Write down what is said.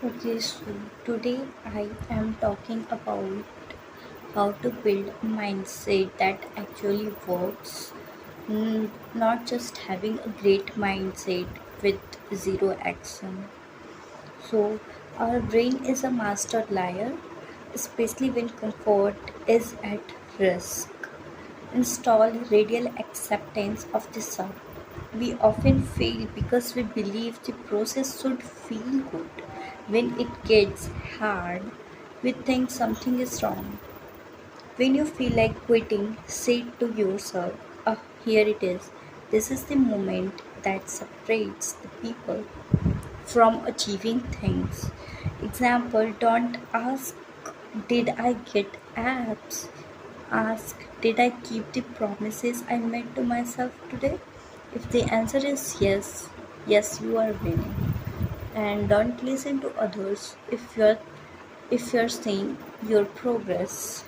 Okay, so today I am talking about how to build a mindset that actually works, not just having a great mindset with zero action. So, our brain is a master liar, especially when comfort is at risk. Install radial acceptance of the self. We often fail because we believe the process should feel good. When it gets hard, we think something is wrong. When you feel like quitting, say to yourself, ah, here it is. This is the moment that separates the people from achieving things. Example, don't ask, did I get abs? Ask, did I keep the promises I made to myself today? If the answer is yes, yes, you are winning. And don't listen to others if you're saying your progress.